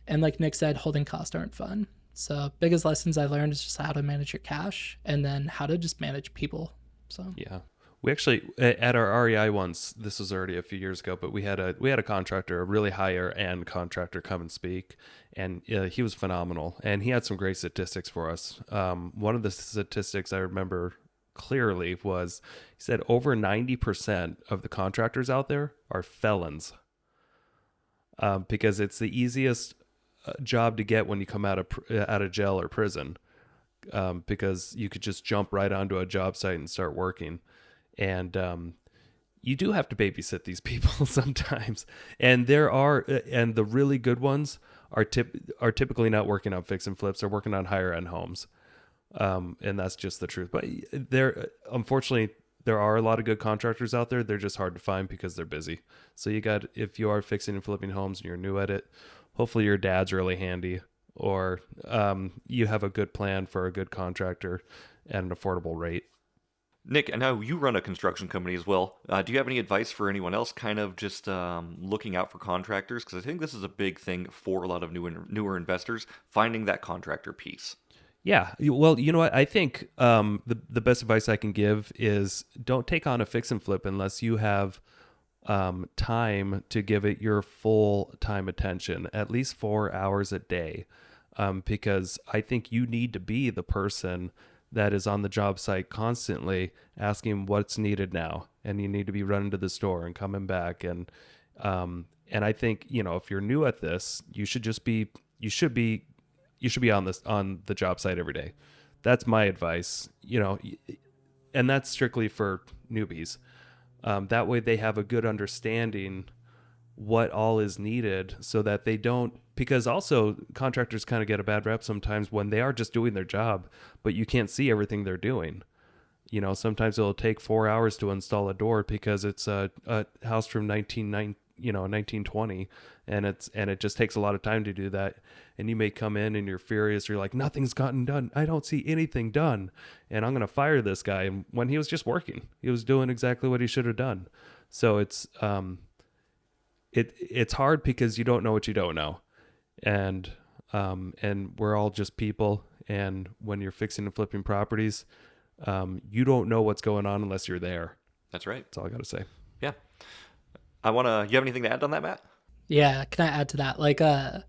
And like Nick said, holding costs aren't fun. So biggest lessons I learned is just how to manage your cash and then how to just manage people. So Yeah. We actually at our REI once, this was already a few years ago, but we had a contractor, a really higher end contractor come and speak, and he was phenomenal, and he had some great statistics for us. One of the statistics I remember clearly was he said over 90% of the contractors out there are felons, because it's the easiest job to get when you come out of jail or prison, because you could just jump right onto a job site and start working. And you do have to babysit these people sometimes. And and the really good ones are typically not working on fix and flips. They're working on higher end homes. And that's just the truth. But unfortunately, there are a lot of good contractors out there. They're just hard to find because they're busy. So if you are fixing and flipping homes and you're new at it, hopefully your dad's really handy, or you have a good plan for a good contractor at an affordable rate. Nick, I know you run a construction company as well. Do you have any advice for anyone else kind of just looking out for contractors? Because I think this is a big thing for a lot of newer investors, finding that contractor piece. Yeah. Well, you know what? I think the best advice I can give is don't take on a fix and flip unless you have time to give it your full time attention, at least 4 hours a day, because I think you need to be the person that is on the job site constantly asking what's needed now, and you need to be running to the store and coming back. And I think, if you're new at this, you should be on the job site every day. That's my advice, and that's strictly for newbies. That way they have a good understanding what all is needed, so that they don't, because also contractors kind of get a bad rep sometimes when they are just doing their job, but you can't see everything they're doing. Sometimes it'll take 4 hours to install a door because it's a house from 1920, and it just takes a lot of time to do that. And you may come in and you're furious. You're like, nothing's gotten done. I don't see anything done, and I'm going to fire this guy. And when he was just working, he was doing exactly what he should have done. So it's hard because you don't know what you don't know. And we're all just people. And when you're fixing and flipping properties, you don't know what's going on unless you're there. That's right. That's all I got to say. Yeah. You have anything to add on that, Matt? yeah, can I add to that? Like I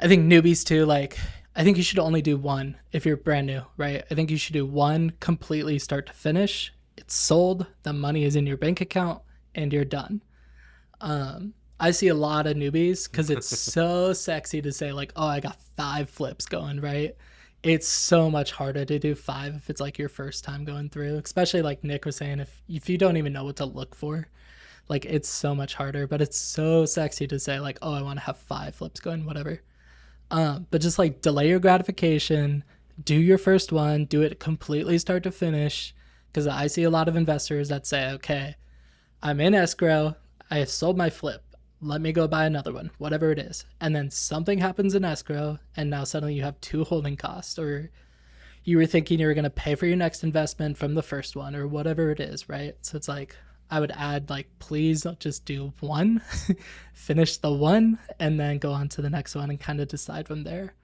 think newbies too, like I think you should only do one if you're brand new, right? I think you should do one completely start to finish. It's sold, the money is in your bank account, and you're done. I see a lot of newbies because it's so sexy to say like, oh, I got 5 flips going, right? It's so much harder to do 5 if it's like your first time going through, especially like Nick was saying, if you don't even know what to look for, like it's so much harder, but it's so sexy to say like, oh, I want to have 5 flips going, whatever. But just like delay your gratification, do your first one, do it completely start to finish. Because I see a lot of investors that say, okay, I'm in escrow, I have sold my flip, let me go buy another one, whatever it is. And then something happens in escrow, and now suddenly you have 2 holding costs, or you were thinking you were going to pay for your next investment from the first one, or whatever it is, right? So it's like, I would add like, please just do one, finish the one, and then go on to the next one and kind of decide from there.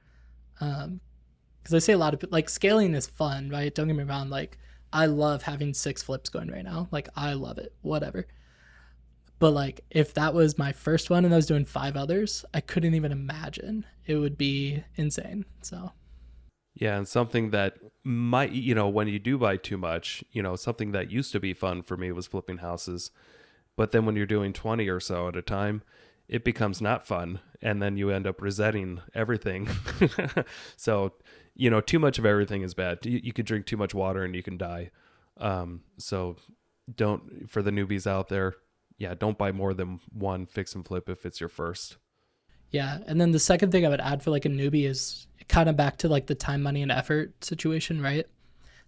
Because I see a lot of people, like scaling is fun, right? Don't get me wrong. Like I love having 6 flips going right now. Like I love it, whatever. But like if that was my first one and I was doing 5 others, I couldn't even imagine. It would be insane. So Yeah, and something that might, when you do buy too much, something that used to be fun for me was flipping houses. But then when you're doing 20 or so at a time, it becomes not fun. And then you end up resetting everything. So, too much of everything is bad. You could drink too much water and you can die. So don't, for the newbies out there, yeah, don't buy more than one fix and flip if it's your first. yeah. And then the second thing I would add for like a newbie is kind of back to like the time, money, and effort situation, right?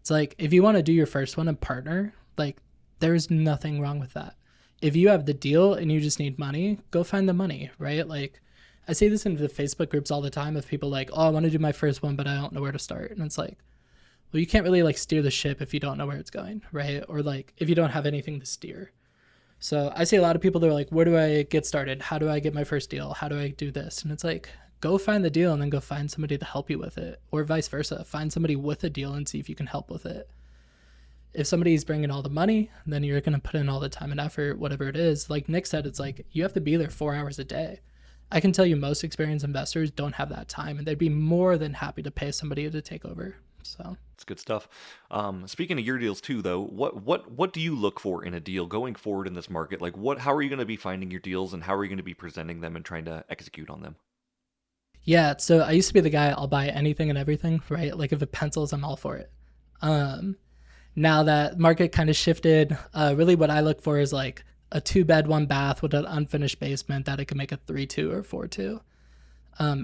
It's like if you want to do your first one and partner, like there's nothing wrong with that. If you have the deal and you just need money, go find the money, right? Like I see this in the Facebook groups all the time of people like, oh, I want to do my first one, but I don't know where to start. And it's like, well, you can't really like steer the ship if you don't know where it's going, right? Or like if you don't have anything to steer. So I see a lot of people that are like, where do I get started? How do I get my first deal? How do I do this? And it's like, go find the deal and then go find somebody to help you with it, or vice versa. Find somebody with a deal and see if you can help with it. If somebody's bringing all the money, then you're going to put in all the time and effort, whatever it is. Like Nick said, it's like you have to be there 4 hours a day. I can tell you most experienced investors don't have that time, and they'd be more than happy to pay somebody to take over. So It's good stuff. Speaking of your deals too, though, what do you look for in a deal going forward in this market? Like, how are you going to be finding your deals, and how are you going to be presenting them and trying to execute on them? yeah, so I used to be the guy, I'll buy anything and everything, right? Like if it pencils, I'm all for it. Now that market kind of shifted, really what I look for is like a 2-bed, 1-bath with an unfinished basement that I can make a 3-2 or 4-2.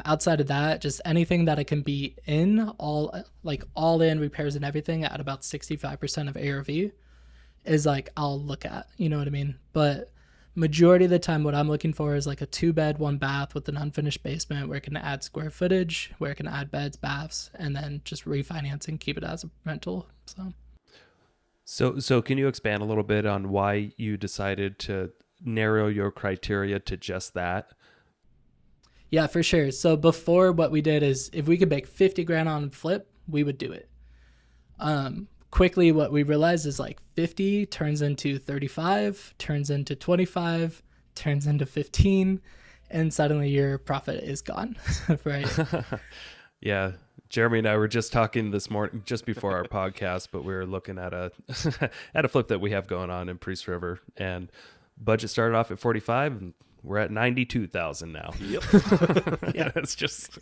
Outside of that, just anything that I can be in all in repairs and everything at about 65% of ARV is like I'll look at, you know what I mean? But majority of the time what I'm looking for is like a 2-bed, 1-bath with an unfinished basement where it can add square footage, where it can add beds, baths, and then just refinance and keep it as a rental. So can you expand a little bit on why you decided to narrow your criteria to just that? Yeah, for sure. So before, what we did is if we could make 50 grand on flip, we would do it. Quickly, what we realized is like 50 turns into 35, turns into 25, turns into 15, and suddenly your profit is gone, right? Yeah. Jeremy and I were just talking this morning, just before our podcast, but we were looking at a at a flip that we have going on in Priest River, and budget started off at 45, and we're at 92,000 now. Yep. Yeah, it's just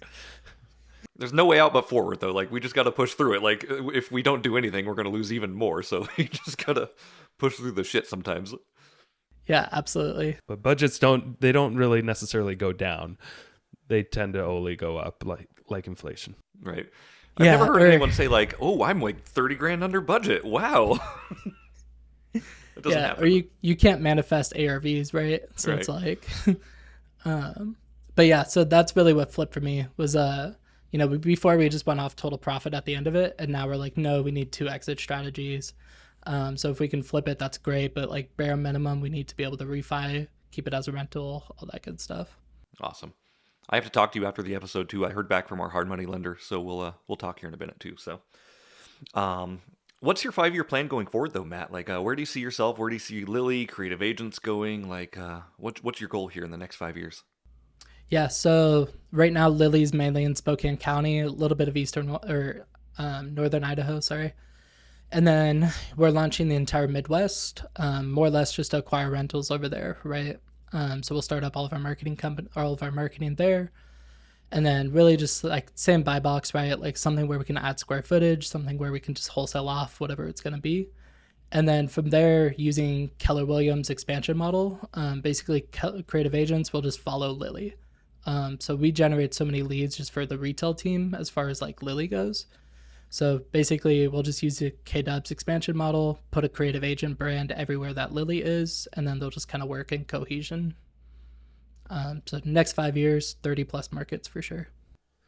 There's no way out but forward, though. Like, we just got to push through it. Like, if we don't do anything, we're going to lose even more. So you just got to push through the shit sometimes. Yeah, absolutely. but budgets don't really necessarily go down. They tend to only go up like inflation. Right. I've Yeah, never heard or- anyone say, like, oh, I'm like 30 grand under budget. Wow. It doesn't happen. Or you can't manifest ARVs, right? So it's like, but yeah, so that's really what flipped for me was, before we just went off total profit at the end of it. And now we're like, no, we need 2 exit strategies. So if we can flip it, that's great. But like bare minimum, we need to be able to refi, keep it as a rental, all that good stuff. Awesome. I have to talk to you after the episode too. I heard back from our hard money lender, so we'll talk here in a minute too. So, what's your 5-year plan going forward though, Matt? Like, where do you see yourself? Where do you see Lily, creative agents going? Like, what's your goal here in the next 5 years? Yeah, so right now Lily's mainly in Spokane County, a little bit of northern Idaho, sorry. And then we're launching the entire Midwest, more or less just to acquire rentals over there, right? So we'll start up all of our marketing there, and then really just like same buy box, right? Like something where we can add square footage, something where we can just wholesale off whatever it's going to be. And then from there, using Keller Williams expansion model, basically creative agents will just follow Lily. So we generate so many leads just for the retail team as far as like Lily goes. So basically, we'll just use the KDub's expansion model, put a creative agent brand everywhere that Lily is, and then they'll just kind of work in cohesion. So next 5 years, 30 plus markets for sure.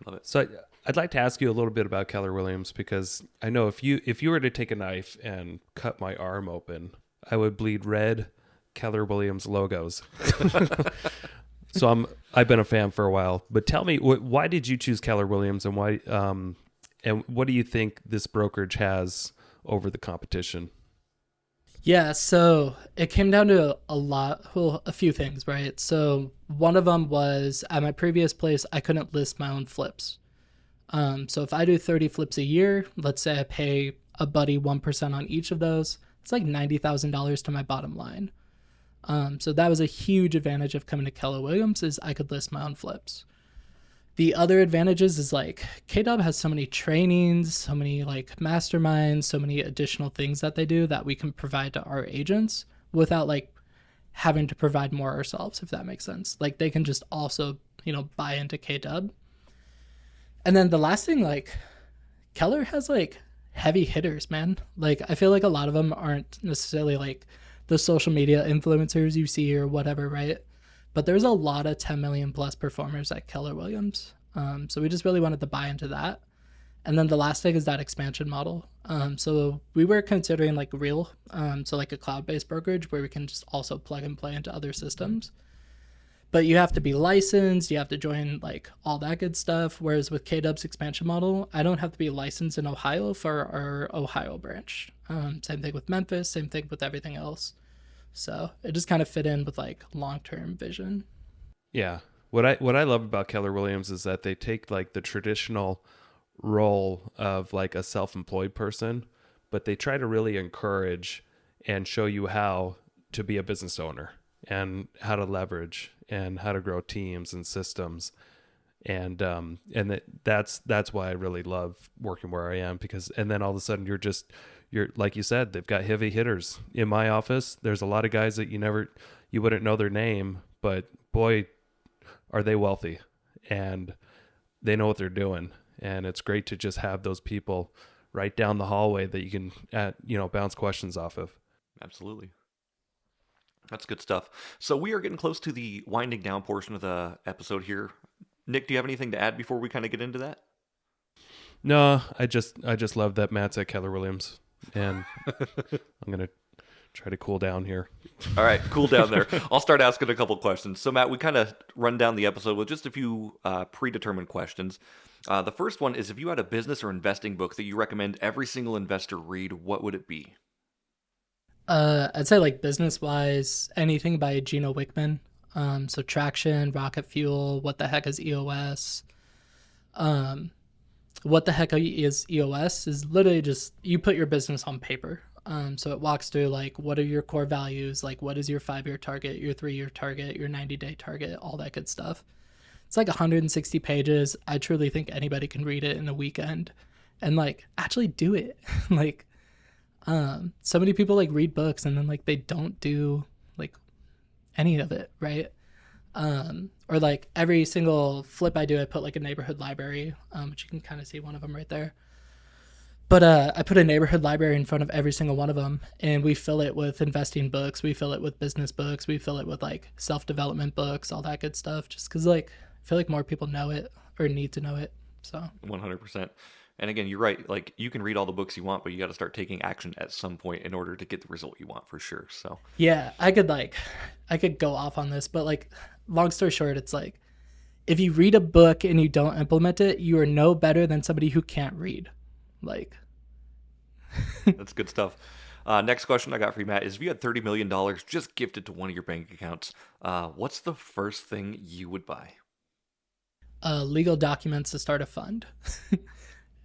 Love it. So I'd like to ask you a little bit about Keller Williams, because I know if you were to take a knife and cut my arm open, I would bleed red Keller Williams logos. So I've been a fan for a while, but tell me, why did you choose Keller Williams, and why and what do you think this brokerage has over the competition? Yeah, so it came down to a few things, right? So one of them was at my previous place, I couldn't list my own flips. So if I do 30 flips a year, let's say I pay a buddy 1% on each of those, it's like $90,000 to my bottom line. So that was a huge advantage of coming to Keller Williams, is I could list my own flips. The other advantages is like KDub has so many trainings, so many like masterminds, so many additional things that they do that we can provide to our agents without like having to provide more ourselves, if that makes sense. Like they can just also, buy into KDub. And then the last thing, like Keller has like heavy hitters, man. Like I feel like a lot of them aren't necessarily like the social media influencers you see or whatever, right? But there's a lot of 10 million plus performers at Keller Williams. So we just really wanted to buy into that. And then the last thing is that expansion model. So we were considering like so like a cloud-based brokerage where we can just also plug and play into other systems. But you have to be licensed, you have to join like all that good stuff. Whereas with KDub's expansion model, I don't have to be licensed in Ohio for our Ohio branch. Same thing with Memphis, same thing with everything else. So it just kind of fit in with like long-term vision. Yeah. What I love about Keller Williams is that they take like the traditional role of like a self-employed person, but they try to really encourage and show you how to be a business owner and how to leverage and how to grow teams and systems. And that's why I really love working where I am, because and then all of a sudden you're like you said, they've got heavy hitters. In my office, there's a lot of guys that you wouldn't know their name, but boy, are they wealthy and they know what they're doing. And it's great to just have those people right down the hallway that you can bounce questions off of. Absolutely. That's good stuff. So we are getting close to the winding down portion of the episode here. Nick, do you have anything to add before we kind of get into that? No, I just love that Matt's at Keller Williams, and I'm gonna try to cool down here. All right, cool down there. I'll start asking a couple questions. So, Matt, we kind of run down the episode with just a few predetermined questions. The first one is, if you had a business or investing book that you recommend every single investor read, what would it be? I'd say like business wise, anything by Gino Wickman. So Traction, Rocket Fuel, What the Heck is EOS? What the Heck is EOS is literally just you put your business on paper. So it walks through like what are your core values, like what is your 5-year target, your 3-year target, your 90-day target, all that good stuff. It's like 160 pages. I truly think anybody can read it in a weekend and like actually do it. Like so many people like read books and then like they don't do like any of it, right? Or like every single flip I do, I put like a neighborhood library, which you can kind of see one of them right there. But I put a neighborhood library in front of every single one of them, and we fill it with investing books, we fill it with business books, we fill it with like self-development books, all that good stuff, just because like I feel like more people know it or need to know it. So 100%. And again, you're right. Like, you can read all the books you want, but you got to start taking action at some point in order to get the result you want, for sure. So yeah, I could go off on this, but like long story short, it's like if you read a book and you don't implement it, you are no better than somebody who can't read. Like that's good stuff. Next question I got for you, Matt, is if you had $30 million just gifted to one of your bank accounts, what's the first thing you would buy? legal documents to start a fund.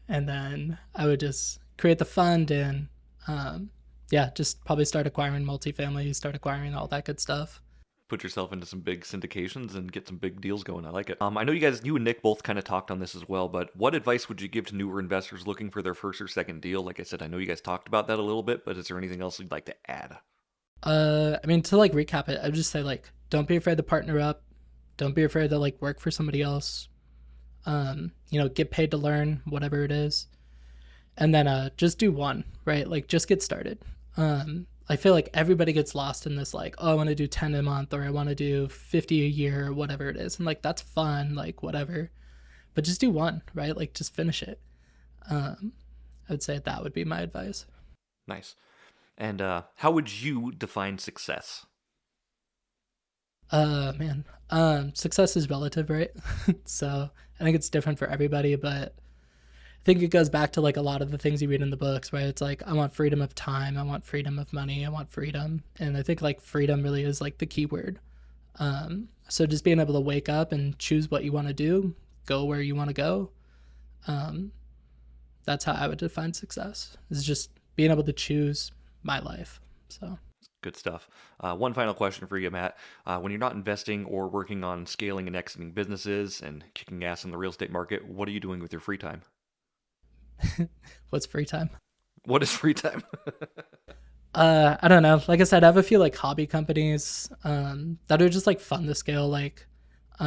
And then I would just create the fund and, just probably start acquiring multifamily, start acquiring all that good stuff. Put yourself into some big syndications and get some big deals going. I like it. I know you and Nick both kind of talked on this as well, but what advice would you give to newer investors looking for their first or second deal? Like I said, I know you guys talked about that a little bit, but is there anything else you'd like to add? To like recap it, I would just say like, don't be afraid to partner up. Don't be afraid to like work for somebody else. Get paid to learn whatever it is. And then just do one, right? Like just get started. I feel like everybody gets lost in this like, oh, I want to do 10 a month or I want to do 50 a year or whatever it is. And like, that's fun, like whatever, but just do one, right? Like just finish it. I would say that would be my advice. Nice. And how would you define success? Success is relative, right? So I think it's different for everybody, but I think it goes back to like a lot of the things you read in the books, right? It's like, I want freedom of time. I want freedom of money. I want freedom. And I think like freedom really is like the key word. So just being able to wake up and choose what you want to do, go where you want to go. That's how I would define success, is just being able to choose my life. So good stuff. One final question for you, Matt. When you're not investing or working on scaling and exiting businesses and kicking ass in the real estate market, what are you doing with your free time? What's free time? What is free time? I don't know. Like I said, I have a few like hobby companies that are just like fun to scale. Like, so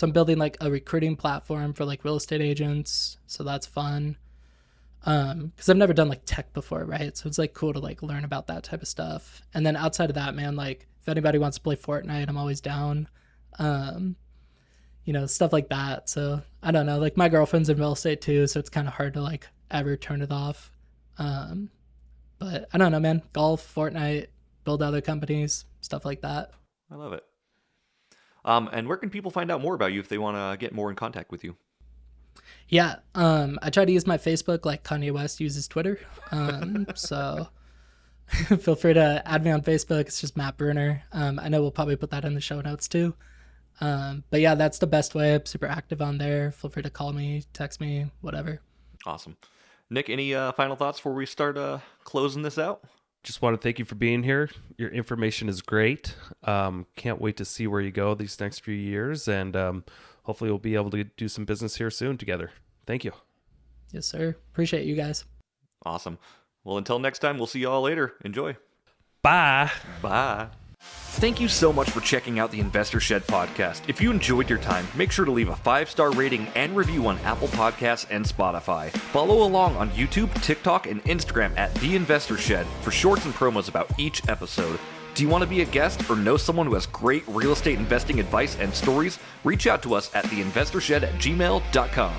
I'm building like a recruiting platform for like real estate agents. So that's fun. Because I've never done like tech before, right? So it's like cool to like learn about that type of stuff. And then outside of that, man, like if anybody wants to play Fortnite, I'm always down. Stuff like that. So I don't know, like my girlfriend's in real estate too, so it's kind of hard to like ever turn it off. But I don't know, man, golf, Fortnite, build other companies, stuff like that. I love it. And where can people find out more about you if they want to get more in contact with you? Yeah. I try to use my Facebook like Kanye West uses Twitter. So feel free to add me on Facebook. It's just Matt Brunner. I know we'll probably put that in the show notes too. But yeah, that's the best way. I'm super active on there. Feel free to call me, text me, whatever. Awesome. Nick, any final thoughts before we start closing this out? Just want to thank you for being here. Your information is great. Can't wait to see where you go these next few years. And hopefully we'll be able to do some business here soon together. Thank you. Yes, sir. Appreciate you guys. Awesome. Well, until next time, we'll see you all later. Enjoy. Bye. Bye. Thank you so much for checking out the Investor Shed podcast. If you enjoyed your time, make sure to leave a 5-star rating and review on Apple Podcasts and Spotify. Follow along on YouTube, TikTok, and Instagram at The Investor Shed for shorts and promos about each episode. Do you want to be a guest or know someone who has great real estate investing advice and stories? Reach out to us at theinvestorshed@gmail.com.